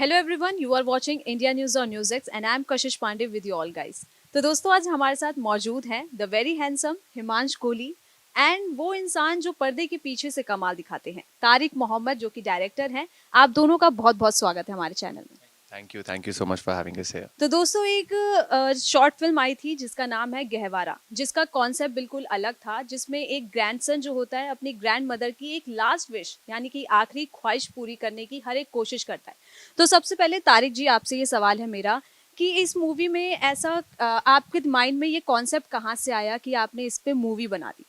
Hello everyone, you are watching India news on news and I am Kashish Pandey with you all guys. तो दोस्तों, आज हमारे साथ मौजूद हैं the very handsome Himansh Kohli and वो इंसान जो पर्दे के पीछे से कमाल दिखाते हैं, तारिक मोहम्मद, जो कि डायरेक्टर हैं। आप दोनों का बहुत बहुत स्वागत है हमारे चैनल में। Thank you so much for having us here. तो दोस्तों, एक शॉर्ट फिल्म आई थी जिसका नाम है गहवारा, जिसका कॉन्सेप्ट बिल्कुल अलग था, जिसमें एक ग्रैंडसन जो होता है अपनी ग्रैंड मदर की एक लास्ट विश यानी कि आखिरी ख्वाहिश पूरी करने की हर एक कोशिश करता है। तो सबसे पहले तारिक जी, आपसे ये सवाल है मेरा कि इस मूवी में ऐसा आपके माइंड में ये कॉन्सेप्ट कहाँ से आया कि आपने इस पे मूवी बना दी?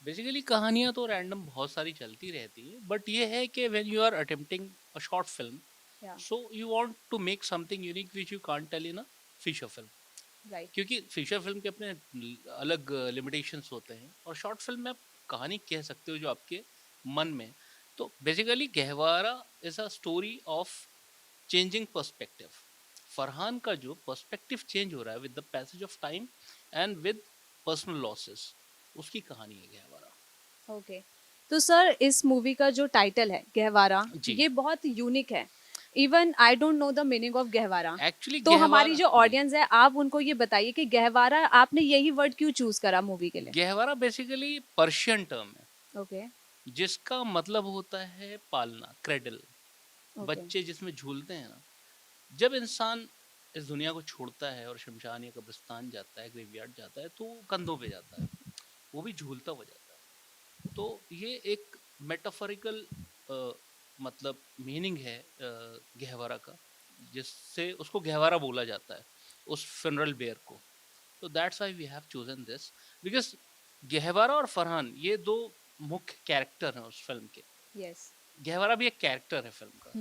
बेसिकली कहानियाँ तो रैंडम बहुत सारी चलती रहती है, बट ये है कि when you are attempting a short film, या so you want to make something unique which you can't tell in a feature film. Right. क्योंकि फीचर फिल्म के अपने अलग लिमिटेशंस होते हैं, और शॉर्ट फिल्म में आप कहानी कह सकते हो जो आपके मन में। तो basically Gehwara is a story of changing perspective. Farhan का जो पर्सपेक्टिव चेंज हो रहा है with the passage of time and with personal losses, उसकी कहानी है गहवारा। ओके। तो सर, इस मूवी का जो टाइटल है गहवारा, जी। ये बहुत यूनिक है। Even I don't know the meaning of Gehwara. Actually तो हमारी गहवारा जो जी, ऑडियंस है, आप उनको ये बताइए कि गहवारा आपने यही वर्ड क्यों चूज करा मूवी के लिए? गहवारा बेसिकली पर्शियन टर्म है ओके। जिसका मतलब होता है पालना, क्रेडल। ओके। बच्चे जिसमें झूलते हैं ना, जब इंसान इस दुनिया को छोड़ता है और शमशान या कब्रिस्तान जाता है, ग्रेवयार्ड जाता है, तो वो कंधों पे जाता है, वो भी झूलता हुआ जाता है। तो ये एक मेटाफोरिकल मतलब मीनिंग है गहवारा का, जिससे उसको गहवारा बोला जाता है, उस फिनरल बेयर को। तो that's why we have chosen this, because Gehwara और फरहान ये दो मुख्य कैरेक्टर हैं उस फिल्म के। यस। गहवारा भी एक कैरेक्टर है फिल्म का,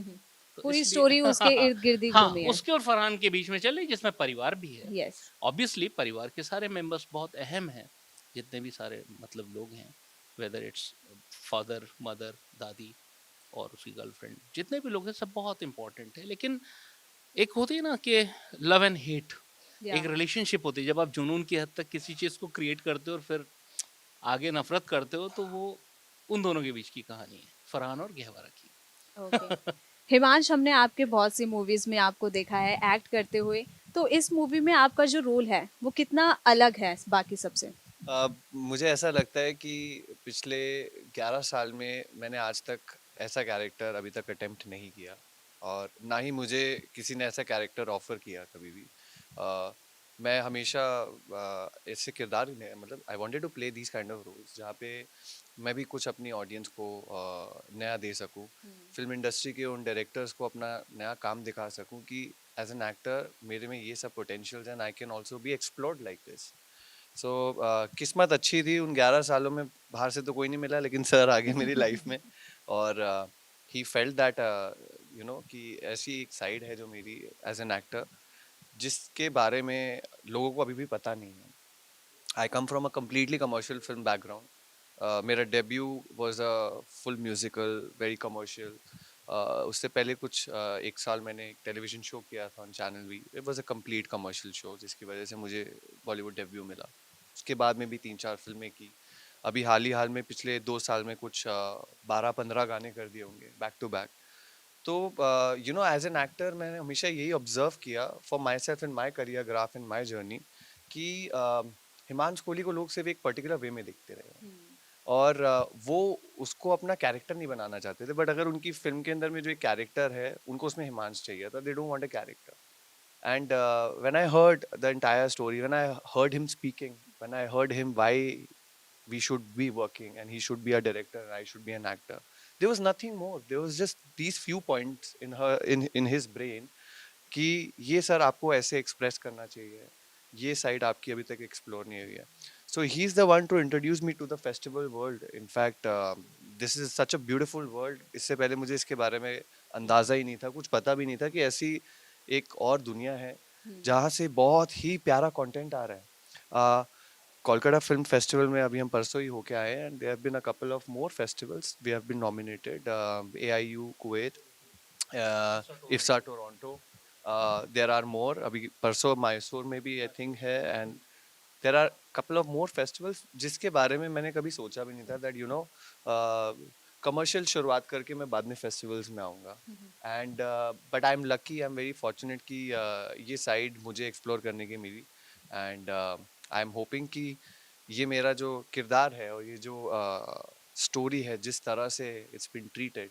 तो पूरी इसलिए स्टोरी उसके इर्द गिर्द ही हाँ, घूमी है। उसके और फरहान के बीच में चल रही, जिसमें परिवार भी है। यस। ऑब्वियसली परिवार के सारे मेंबर्स बहुत अहम हैं, जितने भी सारे मतलब लोग हैं, वेदर इट्स फादर, मदर, दादी और उसकी गर्लफ्रेंड, जितने भी लोग हैं सब बहुत इंपॉर्टेंट है। लेकिन एक होती है ना कि लव एंड हेट, या। एक रिलेशनशिप होती है, जब आप जुनून की हद तक किसी चीज़ को क्रिएट करते हो और फिर आगे नफरत करते हो, तो वो उन दोनों के बीच की कहानी है, फरहान और गहवारा ओके। की। हिमांश, हमने आपके बहुत सी मूवीज में आपको देखा है एक्ट करते हुए। तो इस मूवी में आपका जो रोल है वो कितना अलग है बाकी सबसे? मुझे ऐसा लगता है कि पिछले 11 साल में मैंने आज तक ऐसा कैरेक्टर अभी तक अटेम्प्ट नहीं किया, और ना ही मुझे किसी ने ऐसा कैरेक्टर ऑफर किया कभी भी। अ, मैं हमेशा ऐसे किरदार ही नहीं, मतलब I wanted to play these kind of roles जहाँ पे मैं भी कुछ अपनी ऑडियंस को नया दे सकूँ, फिल्म इंडस्ट्री के उन डायरेक्टर्स को अपना नया काम दिखा सकूँ कि एज एन एक्टर मेरे में ये सब potentials and I can also be explored like this. So किस्मत अच्छी थी, उन 11 सालों में बाहर से तो कोई नहीं मिला, लेकिन सर आ गए मेरी लाइफ में। और ही फेल्ट दैट कि ऐसी एक साइड है जो मेरी एज एन एक्टर, जिसके बारे में लोगों को अभी भी पता नहीं है। I come from a completely commercial film background. मेरा debut was a full musical, very commercial. उससे पहले कुछ 1 साल मैंने एक टेलीविजन शो किया था on channel V. It was a complete commercial show, जिसकी वजह से मुझे बॉलीवुड डेब्यू मिला। उसके बाद में भी 3-4 फिल्में की। अभी हाल में पिछले 2 साल में कुछ 12-15 गाने कर दिए होंगे बैक टू बैक। तो एज एन एक्टर मैंने हमेशा यही ऑब्जर्व किया for my self in my career graph in my journey कि हिमांशु कोहली को लोग सिर्फ एक पर्टिकुलर वे में देखते रहे हैं, और वो उसको अपना कैरेक्टर नहीं बनाना चाहते थे। बट अगर उनकी फिल्म के अंदर में जो एक कैरेक्टर है, उनको उसमें हिमांशु चाहिए था, they don't want a character. And when I heard the entire story, when I heard him speaking, when I heard him why we should be working and he should be a director and I should be an actor, there was nothing more. There was just these few points in his brain कि ये sir आपको ऐसे express करना चाहिए, ये side आपकी अभी तक एक्सप्लोर नहीं हुई है। So he is the one to introduce me to the festival world. In fact this is such a beautiful world. इससे पहले मुझे इसके बारे में अंदाज़ा ही नहीं था, कुछ पता भी नहीं था कि ऐसी एक और दुनिया है जहाँ से बहुत ही प्यारा कंटेंट आ रहा है। कोलकाता फिल्म फेस्टिवल में अभी हम परसों ही होके आए हैं, and there have been a couple of more festivals we have been nominated. AIU Kuwait, IFSA Toronto, there are more. अभी परसों मैसूर में भी आई थिंक है, and there are couple of more festivals जिसके बारे में मैंने कभी सोचा भी नहीं था दैट कमर्शियल शुरुआत करके मैं बाद में फेस्टिवल्स में आऊँगा। And but I am lucky, I am very fortunate कि ये साइड मुझे एक्सप्लोर करने की मिली। एंड आई एम होपिंग कि ये मेरा जो किरदार है और ये जो स्टोरी है, जिस तरह से it's been treated,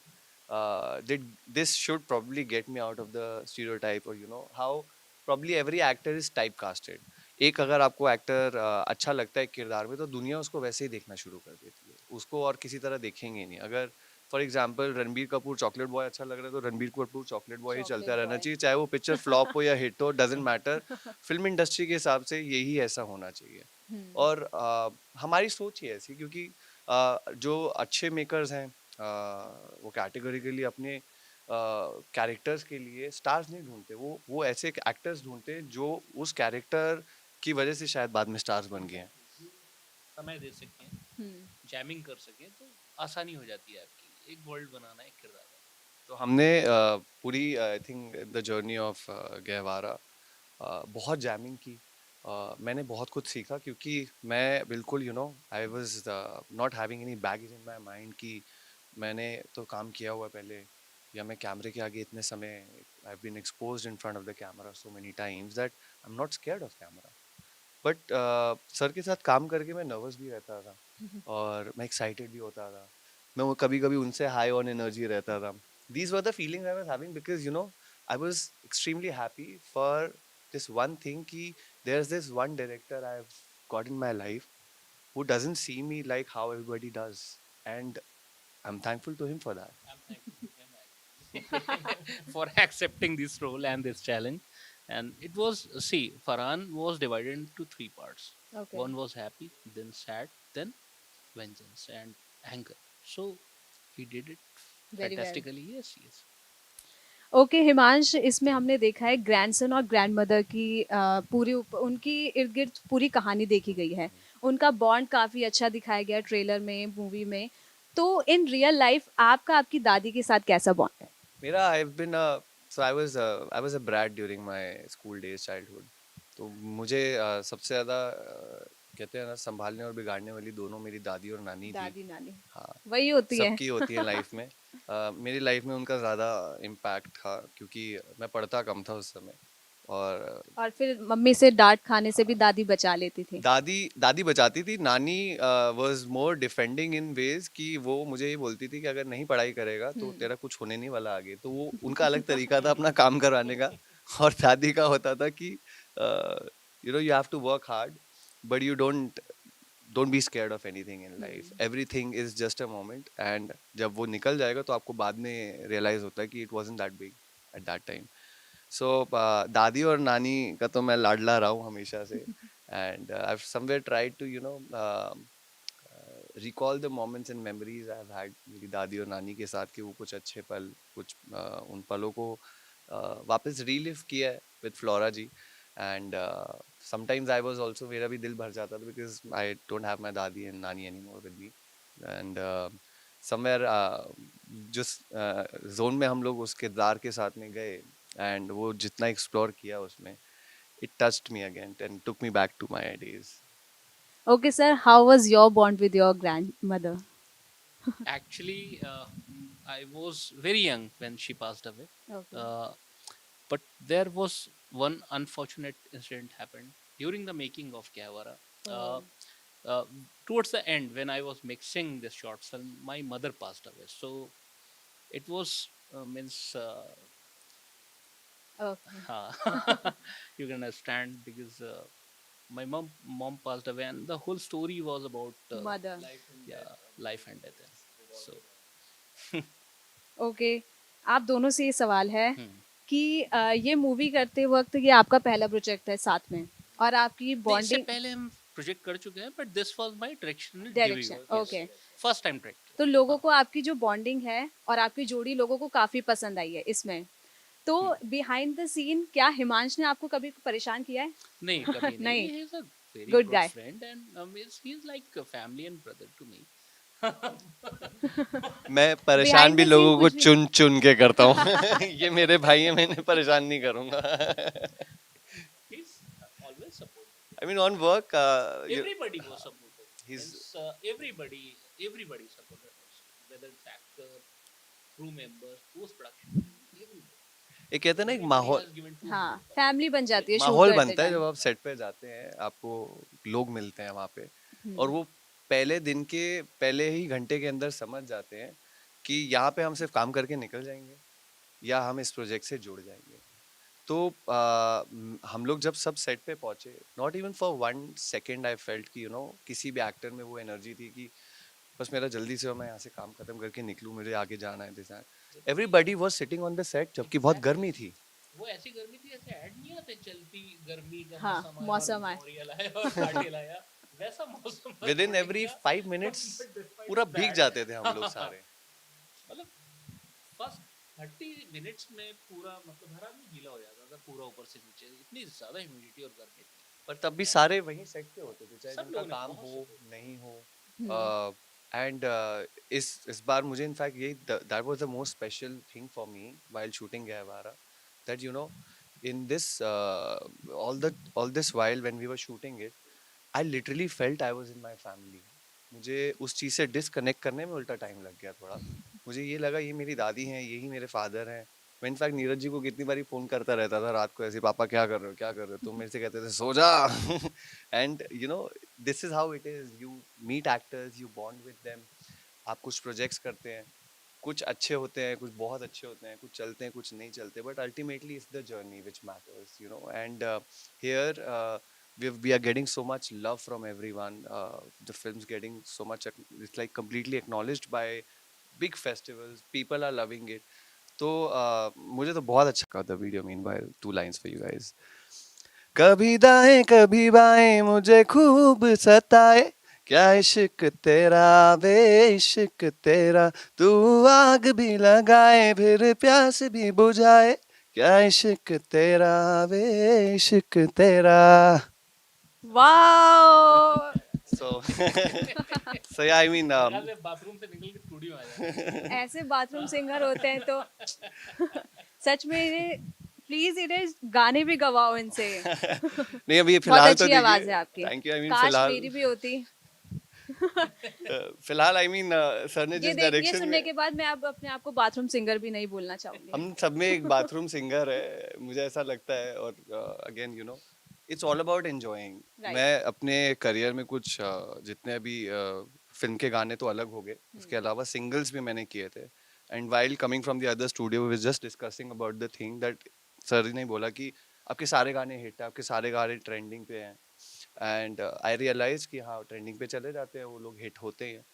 this should probably get me out of the stereotype, or you know how probably every actor is typecasted. एक अगर आपको एक्टर अच्छा लगता है किरदार में, तो दुनिया उसको वैसे ही देखना शुरू कर देती है, उसको और किसी तरह देखेंगे ही नहीं। अगर for example Ranbir Kapoor chocolate boy अच्छा लग रहा है, तो रणबीर कपूर चॉकलेट बॉय ही चलता चॉकलेट रहना बॉय। चाहिए, चाहे वो पिक्चर फ्लॉप हो या हिट हो, डजेंट मैटर। फिल्म इंडस्ट्री के हिसाब से यही ऐसा होना चाहिए। हम्म। और हमारी सोच ही ऐसी, क्योंकि जो अच्छे मेकर्स हैं, वो कैटेगरिकली अपने कैरेक्टर्स के लिए स्टार्स नहीं ढूंढते, वो ऐसे एक्टर्स ढूंढते हैं जो उस कैरेक्टर की वजह से शायद बाद में स्टार्स बन गए हैं। समय दे सकें, हम्म। जैमिंग कर सकें, तो आसानी हो जाती है आपकी, एक वर्ल्ड बनाना, एक किरदार। तो हमने पूरी I think the journey of Gehwara बहुत जैमिंग की। मैंने बहुत कुछ सीखा, क्योंकि मैं बिल्कुल I was not having any baggage in my mind कि मैंने तो काम किया हुआ है पहले, या मैं कैमरे के आगे इतने समय, I have been exposed in front of the camera so many times that I am not scared of camera. But sir के साथ काम करके मैं नर्वस भी रहता था, और मैं एक्साइटेड भी होता था। मैं वो कभी कभी उनसे हाई ऑन एनर्जी रहता था। These were the feelings I was having, because I was extremely happy for this one thing कि there is this one director I have got in my life who doesn't see me like how everybody does, and I'm thankful to him for that. I'm thankful to him actually for accepting this role and this challenge. And it was, see, Farhan was divided into three parts. Okay. One was happy, then sad, then vengeance and anger. So he did it Very well. fantastically. Yes, yes. Okay Himansh, इसमें हमने देखा है grandson और grandmother की उनकी इर्द गिर्द पूरी कहानी देखी गई है। उनका बॉन्ड काफ़ी अच्छा दिखाया गया ट्रेलर में, मूवी में। तो इन रियल लाइफ आपका आपकी दादी के साथ कैसा बॉन्ड है? मेरा I've been so I was a brat during my school days, childhood. तो मुझे सबसे ज़्यादा कहते हैं ना, संभालने और बिगाड़ने वाली दोनों मेरी दादी और नानी थी। दादी नानी हाँ, वही होती है। सबकी होती है लाइफ में। मेरी लाइफ में उनका ज़्यादा इम्पैक्ट था, क्योंकि मैं पढ़ता कम था उस समय। और फिर मम्मी से डांट खाने से भी दादी बचा लेती थी। दादी दादी बचाती थी। नानी was more defending in ways कि वो मुझे ये बोलती थी कि अगर नहीं पढ़ाई करेगा तो तेरा कुछ होने नहीं वाला आगे। तो वो उनका अलग तरीका था अपना काम करवाने का। और दादी का होता था कि you have to work hard, but you don't be scared of anything in life, everything is just a moment, and जब वो निकल जाएगा तो आपको बाद में रियलाइज होता है कि it wasn't that big at that time. So दादी और नानी का तो मैं लाडला रहा हूँ हमेशा से। And I somewhere tried to recall the moments and memories I have had मेरी दादी और नानी के साथ, कि वो कुछ अच्छे पल, कुछ उन पलों को वापस रीलिव किया है with Flora ji. And sometimes I was also, मेरा भी दिल भर जाता था, because I don't have my दादी एंड नानी anymore with me. And somewhere जिस जोन में हम लोग उस किरदार के साथ में गए, एंड वो जितना एक्सप्लोर किया उसमें, it touched me again and took me back to my days. Okay sir, how was your bond with your grandmother? Actually, I was very young when she passed away. Okay. But there was one unfortunate incident happened during the making of Gehwara. Oh. Uh, Towards the end, when I was mixing this short film, my mother passed away. So it was means Okay. you can understand, because my mom passed away, and the whole story was about Mother. yeah, life and death. So okay, आप दोनों से ये सवाल है hmm. कि ये movie करते वक्त ये आपका पहला प्रोजेक्ट है साथ में, और आपकी इससे बॉन्डिंग पहले हम प्रोजेक्ट कर चुके हैं, but this was my direction direction. Okay, first time direct. तो लोगों को आपकी जो बॉन्डिंग है और आपकी जोड़ी लोगों को काफी पसंद आई है इसमें। तो बिहाइंड द सीन क्या हिमांश ने आपको कभी परेशान किया है? नहीं, कभी नहीं। नहीं। He is a very Good good guy. friend, and he is like a family and brother to me. मैं परेशान Behind भी the scene लोगों को कुछ भी- चुन चुन के करता हूँ। ये मेरे भाई हैं, मैं इन्हें परेशान नहीं करूँगा। He's always supportive. I mean on work, Everybody was supportive. he's Means, everybody supported us, whether it's actor crew members, post production, everybody. ये कहते हैं ना एक Everybody माहौल has given too हाँ, much. फैमिली बन जाती है शूट माहौल करते बनता है टाइम। जब आप सेट पे जाते हैं, आपको लोग मिलते हैं वहाँ पे, और हम्म। वो पहले दिन के पहले ही घंटे के अंदर समझ जाते हैं कि यहाँ पे हम सिर्फ काम करके निकल जाएंगे या हम इस प्रोजेक्ट से जुड़ जाएंगे। तो हम लोग जब सब सेट पे पहुंचे, not even for 1 second I felt कि किसी भी एक्टर में वो एनर्जी थी कि बस मेरा जल्दी से मैं यहाँ से काम खत्म करके निकलूँ, मुझे आगे जाना है, दिस जबकि everybody was sitting on the set, जबकि बहुत exactly, गर्मी थी। वो ऐसी गर्मी थी, ऐसे ऐड नहीं आते चलती गर्मी का हाँ, मौसम आया और मौसम आए। नारियल आया और नारियल आया, वैसा मौसम था विद इन शूटिंग एवरी का। 5 मिनट्स But despite पूरा of भीग that, जाते थे हम लोग सारे। मतलब फर्स्ट 30 मिनट्स में पूरा मतलब हर आदमी गीला हो जाता था पूरा ऊपर से नीचे, इतनी ज्यादा ह्यूमिडिटी और गर्मी थी। पर तब भी सारे वहीं सेट पे होते थे, चाहे सब जिनका लोगों ने काम बहुत हो सपोर्ट नहीं हो। हम्म। एंड इस बार मुझे इनफैक्ट ये that was the most special thing for me while shooting Gehwara, that in this all this while when we were shooting it, I literally felt I was in my family. मुझे उस चीज़ से disconnect करने में उल्टा time लग गया थोड़ा। मुझे ये लगा ये मेरी दादी हैं, यही मेरे फादर हैं। मैं इनफैक्ट नीरज जी को कितनी बारी फ़ोन करता रहता था रात को, ऐसे पापा क्या कर रहे हो, क्या कर रहे हो? तो मेरे से कहते थे सो जा। And this is how it is, you meet actors, you bond with them. आप कुछ प्रोजेक्ट्स करते हैं, कुछ अच्छे होते हैं, कुछ बहुत अच्छे होते हैं, कुछ चलते हैं, कुछ नहीं चलते, but ultimately it's the journey which matters, and here we are getting so much love from everyone. The film's getting so much, it's like completely acknowledged by big festivals. People are loving it. तो मुझे तो बहुत अच्छा लगा the video. Meanwhile, 2 lines for you guys. कभी दाएं कभी बाएं मुझे खूब सताए, क्या इश्क तेरा वे इश्क तेरा, तू आग भी लगाए फिर प्यास भी बुझाए, क्या इश्क तेरा वे इश्क तेरा। Wow! So, so yeah, I mean, मेरे ख्याल से बाथरूम से निकल के स्टूडियो आ जाना। ऐसे बाथरूम सिंगर होते हैं तो सच में इन्हें प्लीज इन्हें गाने भी गवाओ इनसे। नहीं अभी बहुत फिलहाल तो अच्छी आवाज है देखिए, आपकी। थैंक यू, आई मीन काश फिलहाल मेरी भी होती। फिलहाल आई मीन सर ने जिस ये डायरेक्शन सुनने में, के बाद मैं अब अपने आप को बाथरूम सिंगर भी नहीं बोलना चाहूंगी। हम सब में एक बाथरूम सिंगर है, मुझे ऐसा लगता है। और again it's all about enjoying. Right. मैं अपने करियर में कुछ जितने अभी फिल्म के गाने तो अलग हो गए, उसके अलावा सिंगल्स भी मैंने किए थे। And while coming from the other studio we was just discussing about the thing that sir ने बोला कि आपके सारे गाने हिट है, आपके सारे गाने ट्रेंडिंग पे हैं। एंड आई रियलाइज कि हाँ ट्रेंडिंग पे चले जाते हैं वो लोग, हिट होते हैं।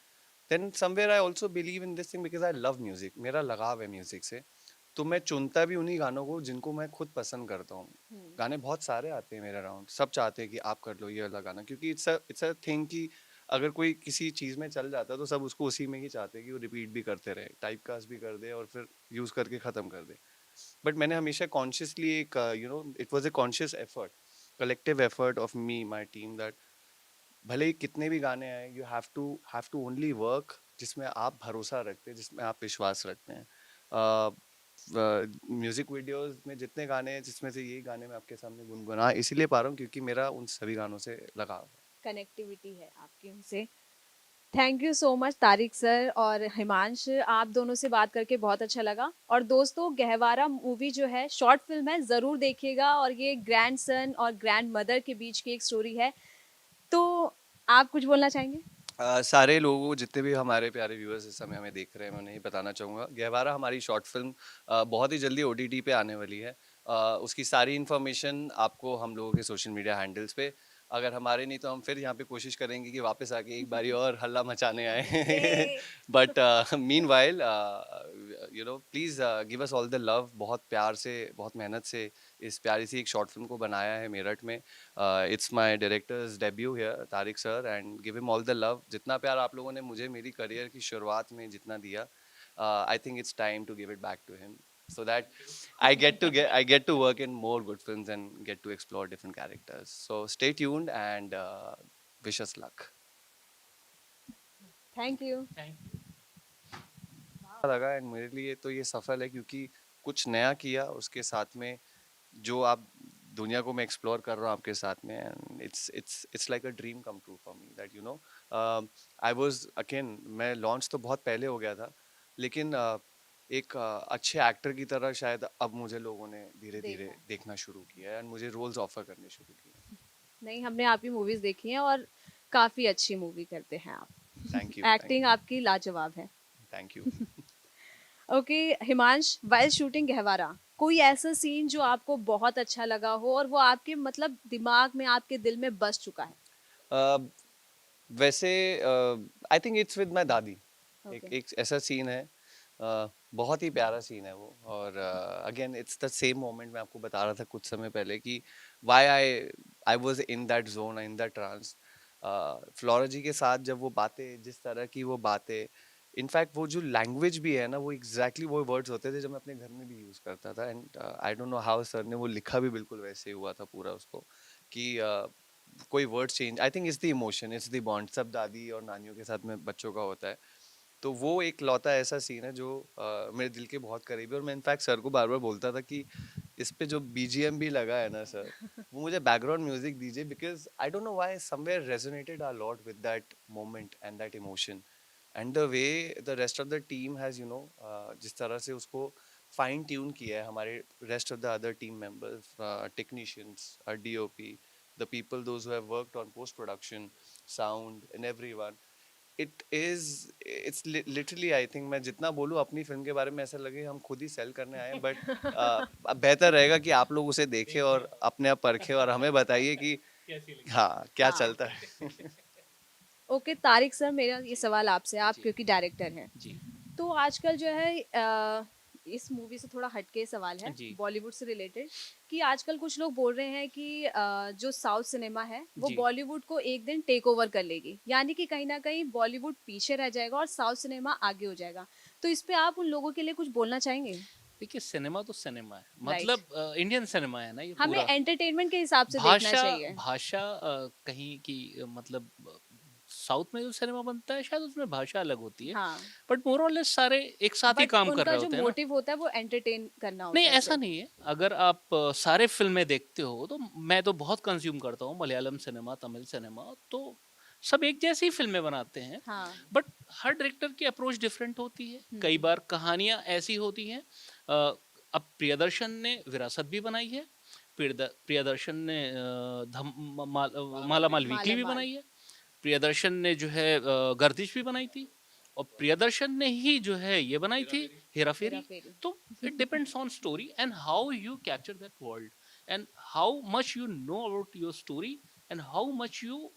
Then somewhere I also believe in this thing because I love music, मेरा लगाव है म्यूजिक से। तो मैं चुनता भी उन्हीं गानों को जिनको मैं खुद पसंद करता हूँ। गाने बहुत सारे आते हैं मेरे अराउंड, सब चाहते हैं कि आप कर लो ये वाला गाना, क्योंकि इट्स अ थिंग कि अगर कोई किसी चीज़ में चल जाता है तो सब उसको उसी में ही चाहते हैं कि वो रिपीट भी करते रहे, टाइप कास्ट भी कर दे और फिर यूज़ करके ख़त्म कर दे। बट मैंने हमेशा कॉन्शियसली एक it was a conscious effort, collective effort of me my team, that भले ही कितने भी गाने आए, you have to only work जिसमें आप भरोसा रखते हैं, जिसमें आप विश्वास रखते हैं। म्यूजिक वीडियोस में जितने गाने हैं, जिसमें से यही गाने मैं आपके सामने गुनगुना इसीलिए पा रहा हूँ क्योंकि मेरा उन सभी गानों से लगाव है। कनेक्टिविटी है आपकी उनसे। Thank you so much Tariq sir और हिमांश, आप दोनों से बात करके बहुत अच्छा लगा। और दोस्तों, गहवारा मूवी जो है शॉर्ट फिल्म है, ज़रूर देखिएगा। और ये ग्रैंड सन और ग्रैंड मदर के बीच की एक स्टोरी है। तो आप कुछ बोलना चाहेंगे? सारे लोगों, जितने भी हमारे प्यारे व्यूअर्स इस समय हमें देख रहे हैं, मैं उन्हें बताना चाहूँगा गहवारा हमारी शॉर्ट फिल्म बहुत ही जल्दी ओटीटी पे आने वाली है। उसकी सारी इन्फॉर्मेशन आपको हम लोगों के सोशल मीडिया हैंडल्स पे, अगर हमारे नहीं तो हम फिर यहाँ पे कोशिश करेंगे कि वापस आके एक बारी और हल्ला मचाने आए। ये but meanwhile please give us all the love. बहुत प्यार से, बहुत मेहनत से इस प्यारी सी एक शॉर्ट फिल्म को बनाया है मेरठ में। It's my directors debut here, Tariq sir, and give him all the love. जितना प्यार आप लोगों ने मुझे मेरी करियर की शुरुआत में जितना दिया, I think it's time to give it back to him, so that I get to work in more good films and get to explore different characters. So stay tuned and wish us luck. Thank you. Thank you. अच्छा लगा, and मेरे लिए तो ये सफल है क्योंकि कुछ नया किया, उसके साथ में जो आप दुनिया को मैं एक्सप्लोर कर रहा हूँ आपके साथ में, and it's like a dream come true for me that I was again, मैं लॉन्च तो बहुत पहले हो गया था, लेकिन एक अच्छे एक्टर की तरह शायद अब मुझे लोगों ने धीरे धीरे देखा। देखना शुरू किया है एंड मुझे रोल्स ऑफर करने शुरू किए। नहीं, हमने आपकी मूवीज देखी हैं और काफी अच्छी मूवी करते हैं आप। थैंक यू, एक्टिंग आपकी लाजवाब है। Thank you. Okay Himansh, while shooting Gehwara, कोई ऐसा सीन जो आपको बहुत अच्छा लगा हो और वो आपके मतलब दिमाग में, आपके दिल में बस चुका है? वैसे आई थिंक इट्स विद माय दादी। ओके। एक ऐसा सीन है, बहुत ही प्यारा सीन है वो। और again it's the same moment, मैं आपको बता रहा था कुछ समय पहले कि why I I was in that zone, in that trance. Flora ji के साथ जब वो बातें, जिस तरह की वो बातें, इनफैक्ट वो जो लैंग्वेज भी है ना, वो एग्जैक्टली वो वर्ड्स होते थे जो मैं अपने घर में भी यूज करता था। And I don't know how sir ने वो लिखा भी बिल्कुल वैसे ही हुआ था पूरा उसको, कि कोई word change, I think it's the emotion, it's the bond, सब दादी और नानियों के साथ में बच्चों का होता है। तो वो एक लौता ऐसा सीन है जो मेरे दिल के बहुत करीब है। और मैं इनफैक्ट सर को बार बार बोलता था कि इस पे जो बीजीएम भी लगा है ना सर, वो मुझे बैकग्राउंड म्यूजिक दीजिए, because I don't know why somewhere resonated a lot with that moment and that emotion and the way the rest of the team has, you know, जिस तरह से उसको फाइन ट्यून किया है, हमारे rest of the other team members, technicians, DOP, the people those who have worked on post production, sound and everyone, it's literally, I think, मैं जितना बोलूँ अपनी फिल्म के बारे में ऐसा लगे हम खुद ही सेल करने आए हैं, बट अब बेहतर रहेगा कि आप लोग उसे देखें और अपने आप परखें और हमें बताइए कि हाँ क्या हाँ। चलता है। ओके तारिक सर, मेरा ये सवाल आपसे, आप जी क्योंकि डायरेक्टर हैं, जी तो आजकल जो है इस मूवी से थोड़ा हटके सवाल है, जी बॉलीवुड से रिलेटेड, कि आजकल कुछ लोग बोल रहे हैं कि जो साउथ सिनेमा है वो जी बॉलीवुड को एक दिन टेक ओवर कर लेगी, यानी कि कहीं ना कहीं बॉलीवुड पीछे रह जाएगा और साउथ सिनेमा आगे हो जाएगा। तो इस पे आप उन लोगों के लिए कुछ बोलना चाहेंगे? देखिए, सिनेमा तो सिनेमा है, राइट। मतलब इंडियन सिनेमा है ना ये हमें पूरा। एंटरटेनमेंट के हिसाब से देखना भाषा चाहिए। भाषा कहीं की मतलब साउथ में जो सिनेमा बनता है शायद उसमें भाषा अलग होती है, हाँ, बट मोर और लेस सारे एक साथ ही बट काम कर उनका रहे जो होते हैं ना। मोटिव होता है वो एंटरटेन करना नहीं, होता है ऐसा सिर्फ। नहीं है। अगर आप सारे फिल्में देखते हो तो मैं तो बहुत कंज्यूम करता हूँ मलयालम सिनेमा, तमिल सिनेमा, तो सब एक जैसी ही फिल्में बनाते हैं, हाँ। बट हर डायरेक्टर की अप्रोच डिफरेंट होती है। कई बार कहानियां ऐसी होती हैं। अब प्रियदर्शन ने विरासत भी बनाई है, प्रियदर्शन ने माला माल वीकली माला भी माल। बनाई है, प्रियदर्शन ने जो है गर्दिश भी बनाई थी, और प्रियदर्शन ने ही जो है ये बनाई थी, हेरा हेरा फेरी। फेरी। तो it depends on story and how you capture that world and how much you know about your story and how much you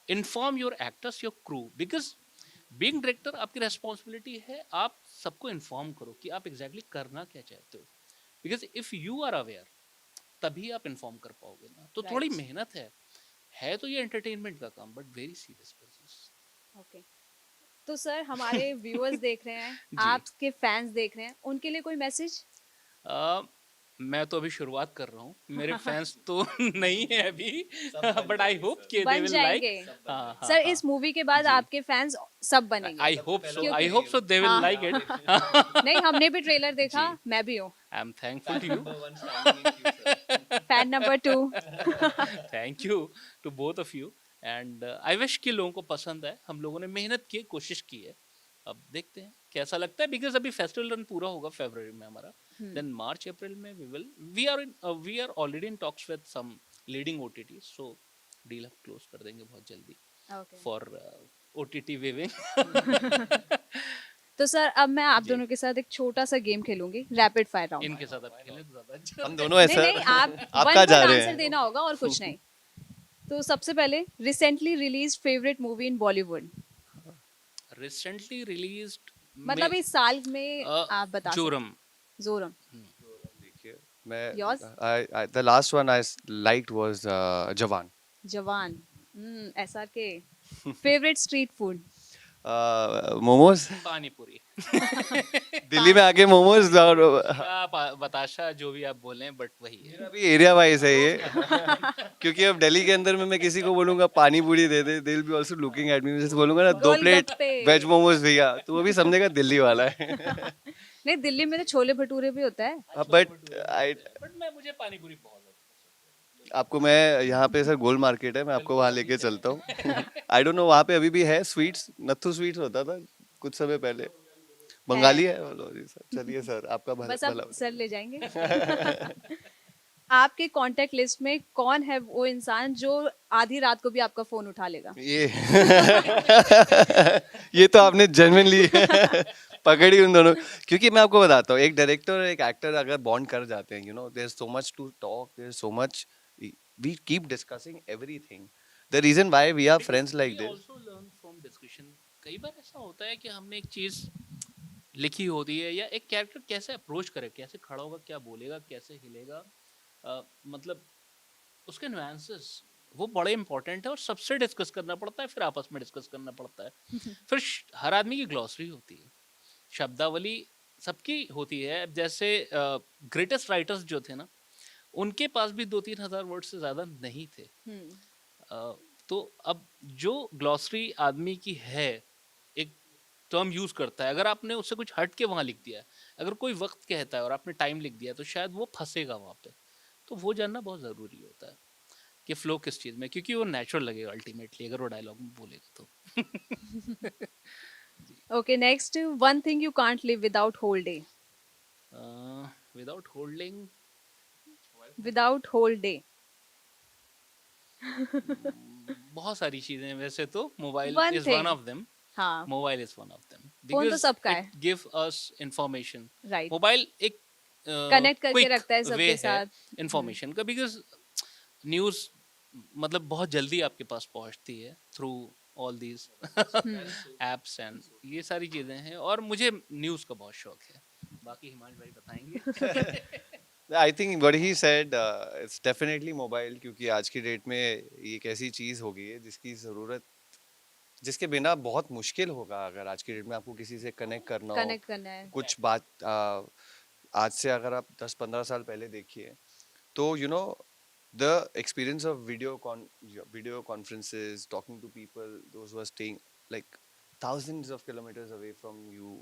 inform your actors, your crew, because being director आपकी रेस्पॉन्सिबिलिटी है, आप सबको inform करो कि आप exactly करना क्या चाहते हो, because if you are aware तभी आप इन्फॉर्म कर पाओगे ना। तो थोड़ी राइट। मेहनत है तो ये एंटरटेनमेंट का काम, but very serious business. Okay. तो सर, हमारे व्यूअर्स देख रहे हैं, जी। आपके फैंस देख रहे हैं, उनके लिए कोई मैसेज? अ, मैं तो अभी शुरुआत कर रहा हूँ, मेरे फैंस तो नहीं है अभी, बट आई होप कि दे बन विल लाइक। जाएंगे। हाँ हाँ सर, हाँ। इस मूवी के बाद जी, आपके फैंस सब बनेंगे। आई होप सो, क्योंकि I hope so they will हाँ, लाइक इट। नहीं, हमने भी ट्रेलर देखा, जी, मैं भी हूँ I am thankful to you. Fan number 2। Thank you to both of you, and I wish कि लोगों को पसंद आए। हम लोगों ने मेहनत की, कोशिश की है, अब देखते हैं कैसा लगता है, बिकॉज अभी फेस्टिवल रन पूरा होगा फरवरी में हमारा, देन मार्च अप्रैल में we are already in talks with some leading OTT, so deal हम क्लोज कर देंगे बहुत जल्दी ओके। For OTT waving. तो सर, अब मैं आप जी, दोनों के साथ एक छोटा सा गेम खेलूंगी, रैपिड फायर राउंड। इनके साथ आप खेलें तो ज्यादा अच्छा हम दोनों है नहीं सर। नहीं, आप आप वन कहाँ जा वर्ड रहे आंसर हैं? देना होगा और कुछ नहीं। तो सबसे पहले, रिसेंटली रिलीज फेवरेट मूवी इन बॉलीवुड, रिसेंटली रिलीज्ड में मतलब इस साल में आप बता सकते जोरम। हैं। जोरम। देखिए, मैं yours? The last one I liked was जवान। जवान। एसआर के फेवरेट स्ट्रीट फूड। मोमोज। पानी पूरी। दिल्ली में आके मोमोज और बताशा, जो भी आप बोलें, बट वही है। मेरा भी एरिया वाइज है ये। क्योंकि अब दिल्ली के अंदर में मैं किसी को बोलूंगा पानी पूरी दे दे, they will be also looking at me, जैसे बोलूंगा ना 2 प्लेट गोलगप्पे। वेज मोमोज भैया, तो वो भी समझेगा दिल्ली वाला है। नहीं, दिल्ली में तो छोले भटूरे भी होता है। बट आई बट मुझे पानी पूरी बहुत ज्यादा आपको मैं यहाँ पे सर गोल मार्केट है, मैं आपको वहाँ लेके चलता हूँ। आई डोंट नो वहाँ पे अभी भी है स्वीट्स, नत्थू स्वीट्स होता था कुछ समय पहले, बंगाली है बोलो जी सर, चलिए सर आपका भला बस आप भला सर ले जाएंगे। आपके कांटेक्ट लिस्ट में कौन है वो इंसान जो आधी रात को भी आपका फोन उठा लेगा? ये ये तो आपने जेन्युइनली पकड़ी उन दोनों, क्योंकि मैं आपको बताता हूँ, एक डायरेक्टर और एक एक्टर अगर बॉन्ड कर जाते हैं, you know, there is so much to talk, there is so much, we keep discussing everything, the reason why we are friends like we this. Also learn from discussion. कई बार ऐसा होता है कि हमने एक चीज लिखी होती है, या एक कैरेक्टर कैसे अप्रोच करे, कैसे खड़ा होगा, क्या बोलेगा, कैसे हिलेगा, मतलब उसके नुआंसेस वो बड़े इंपॉर्टेंट है, और सबसे डिस्कस करना पड़ता है, फिर आपस में डिस्कस करना पड़ता है। फिर हर आदमी की ग्लॉसरी होती है, शब्दावली सबकी होती है। अब जैसे ग्रेटेस्ट राइटर्स जो थे ना, उनके पास भी 2-3 हज़ार वर्ड से ज्यादा नहीं थे। अ, तो अब जो ग्लॉसरी आदमी की है, एक टर्म यूज करता है, अगर आपने उससे कुछ हट के वहां लिख दिया है, अगर कोई वक्त कहता है और आपने टाइम लिख दिया, तो शायद वो फंसेगा वहां पे। तो वो जानना बहुत जरूरी होता है कि फ्लो किस चीज में, क्योंकि वो नेचुरल लगेगा अल्टीमेटली अगर वो डायलॉग में बोलेगा तो। Okay, next, one thing you can't live without whole day. Without holding, without whole day. बहुत सारी चीजें हैं वैसे तो। Mobile one is one thing. Of them. हाँ, mobile is one of them phone तो बिकॉज सबका इट है। Give us information. Right. Mobile एक कनेक्ट करके क्विक रखता है वे सबके है साथ। इंफॉर्मेशन का, बिकॉज न्यूज़ मतलब बहुत जल्दी आपके पास पहुंचती है through all these apps and ये सारी चीजें हैं। और मुझे न्यूज़ का बहुत शौक है, बाकी हिमांश भाई बताएंगे। I think what he said, it's definitely mobile, क्योंकि आज की डेट में ये एक ऐसी चीज हो गई है जिसकी जरूरत, जिसके बिना बहुत मुश्किल होगा अगर आज की डेट में आपको किसी से कनेक्ट करना हो। कनेक्ट करना है। कुछ बात आज से अगर आप 10-15 साल पहले देखिए, तो you know the experience of video conferences, talking to people those who are staying like thousands of kilometers away from you,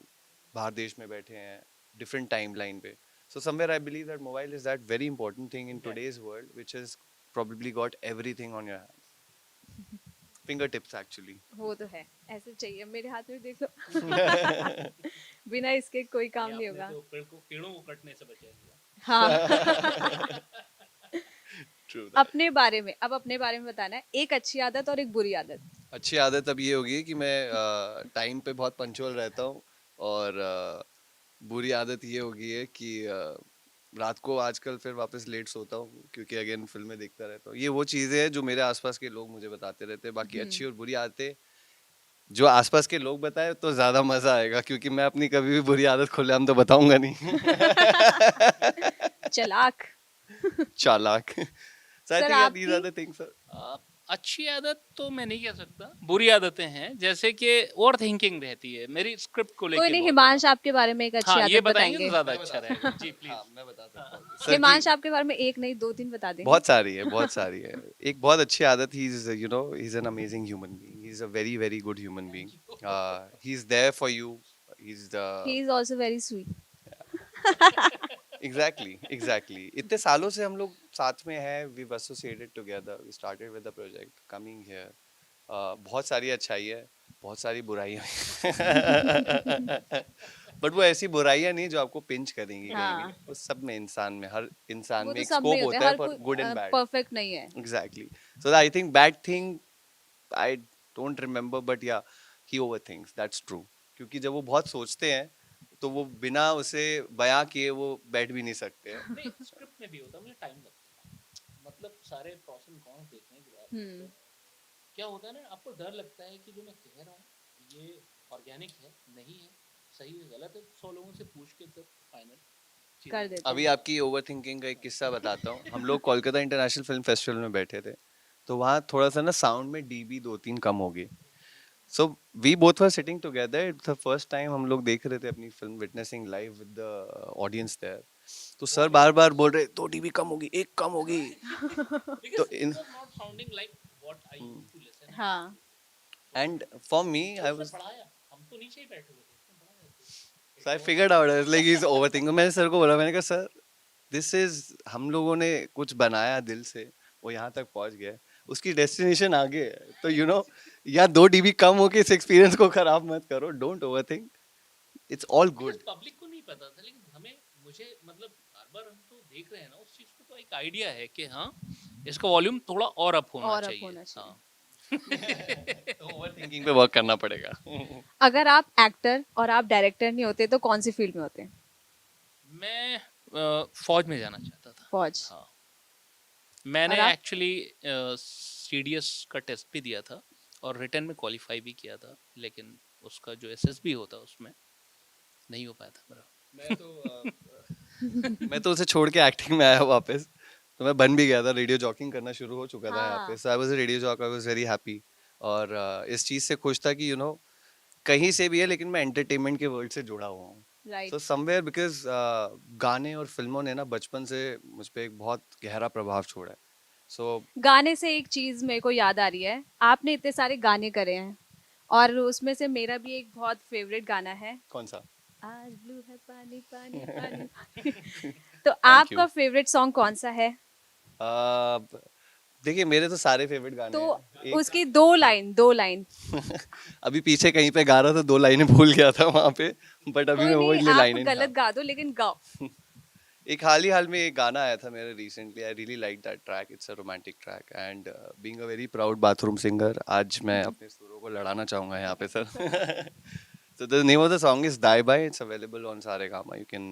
बाहर देश में बैठे हैं, different timeline पे, so somewhere I believe that mobile is that very important thing in today's world which has probably got everything on your hands, fingertips actually. वो तो है, ऐसे चाहिए, मेरे हाथ में देख लो। बिना इसके कोई काम नहीं होगा। तो पेड़ों को कटने से बचा दिया। हाँ। True that. अपने बारे में, अब अपने बारे में बताना है, एक अच्छी आदत और एक बुरी आदत। अच्छी आदत अब ये होगी कि मैं टाइम पे बहुत पंचुअल रहता हूँ, और बुरी आदत ये होगी है कि रात को आजकल फिर वापस लेट सोता हूँ, क्योंकि अगेन फिल्में देखता रहता हूँ। ये वो चीज़ें हैं जो मेरे आसपास के लोग मुझे बताते रहते हैं। बाकी अच्छी और बुरी आदतें जो आसपास के लोग बताए तो ज़्यादा मज़ा आएगा, क्योंकि मैं अपनी कभी भी बुरी आदत खुलेआम तो बताऊंगा नहीं। चालाक। चालाक। So I sir think yeah, these आपकी? are the things, sir. अच्छी आदत तो मैं नहीं कह सकता, बुरी आदतें हैं, जैसे कि ओवर थिंकिंग रहती है मेरी स्क्रिप्ट को लेके। कोई नहीं, बहुत हिमांश ज्यादा। आपके बारे में एक अच्छी हाँ, ये आदत बताएंगे तो बताएंगे। ज्यादा अच्छा रहेगा। जी प्लीज। हाँ, मैं बता सकता हूँ। सर हिमांश की आपके बारे में एक नहीं 2-3 बता देंगे। बहुत सारी है, बहुत सारी है। एक बहुत अच्छी आदत, he is you know he is an amazing human being, he is a very very good human being, he is there for you, he is the he is also very sweet. Exactly इतने सालों से हम लोग साथ में हैं, we associated together, we started with the project, coming here. बहुत सारी अच्छाई है, बहुत सारी बुराइयां बट वो ऐसी बुराइयां नहीं जो आपको पिंच करेंगी कहीं भी। हाँ। वो सब में, इंसान में, हर इंसान वो में तो एक सब में स्कोप होते हैं, होता है हर फॉर कोई गुड एंड बैड। परफेक्ट नहीं है। Exactly. So I think bad thing, I don't remember, but yeah, he overthinks. That's true. क्योंकि जब वो बहुत सोचते हैं तो वो बिना उसे बयां किए वो बैठ भी नहीं सकते हैं। नहीं, स्क्रिप्ट में भी होता है, मुझे टाइम लगता है, मतलब सारे प्रॉस एंड कॉन्स देखने के बाद। हम्म। क्या होता है ना, आपको डर लगता है कि जो मैं कह रहा हूँ ये ऑर्गेनिक है, नहीं है, सही है, गलत है, 100 लोगों से पूछ के फिर फाइनल कर देते अभी हैं। आपकी ओवर थिंकिंग का एक किस्सा बताता हूँ। हम लोग कोलकाता इंटरनेशनल फिल्म फेस्टिवल में बैठे थे, तो वहाँ थोड़ा सा ना साउंड में डीबी 2-3 कम हो गई। So we both were sitting together, it's the first time हम लोग देख रहे थे अपनी film, witnessing live with the audience there. तो सर बार बार बोल रहे 2 डीबी कम होगी, 1 कम होगी। तो in not sounding like what I used to listen. हाँ। And for me I was, बढ़ाया, हम तो नीचे ही बैठे हुए थे, उसने बढ़ाया तो so I figured out like he's overthinking। मैंने सर को बोला, मैंने कहा सर दिस इज, हम लोगों ने कुछ बनाया दिल से, वो यहाँ तक पहुँच गया, उसकी डेस्टिनेशन आगे है, तो यू नो या 2 डीबी कम हो के इस एक्सपीरियंस को खराब मत करो, don't overthink, it's all good. Public को नहीं पता था, लेकिन मुझे मतलब बार बार हम तो देख रहे हैं ना उस चीज को, तो एक आइडिया है कि हाँ इसका वॉल्यूम थोड़ा और अप होना और अप चाहिए. होना चाहिए. हाँ. ओवर थिंकिंग पे वर्क करना पड़ेगा. अगर आप एक्टर और आप डायरेक्टर नहीं होते तो कौन सी फील्ड में होते? मैं फौज में जाना चाहता था. फौज. हाँ. मैंने और आप? एक्चुअली सीडीएस का टेस्ट भी दिया था और रिटर्न में क्वालिफाई भी किया था, लेकिन उसका जो एसएसबी होता उसमें नहीं हो पाया था मेरा. मैं तो उसे छोड़ के एक्टिंग में आया वापस. तो मैं बन भी गया था, रेडियो जॉकिंग करना शुरू हो चुका था यहाँ पे. हाँ. So I was a radio jock, I was very happy. और इस चीज़ से खुश था कि कहीं से भी है लेकिन मैं एंटरटेनमेंट के वर्ल्ड से जुड़ा हुआ हूँ. राइट. सो समवेयर बिकॉज गाने और फिल्मों ने ना बचपन से मुझ पे एक बहुत गहरा प्रभाव छोड़ा है. सो गाने से एक चीज मेरे को याद आ रही है, आपने इतने सारे गाने करे हैं और उसमें से मेरा भी एक बहुत फेवरेट गाना है, कौन सा? आज ब्लू है पानी पानी पानी पानी. तो आपका फेवरेट सॉन्ग कौन सा है? देखिए मेरे तो सारे फेवरेट गाने तो हैं. उसकी दो लाइन. अभी पीछे कहीं पे गा रहा था, 2 लाइनें भूल गया था वहाँ पे, बट अभी कोई मैं वो नहीं, लिए आप लाइनें गलत गा दो लेकिन गाओ. एक हाल में एक गाना आया था मेरा recently. I really like that track. It's a romantic track and being a very proud bathroom singer, आज मैं अपने सुरों को लड़ाना चाहूंगा यहाँ पे sir. So the name of the song is Die Bye. It's available on Saregama. You can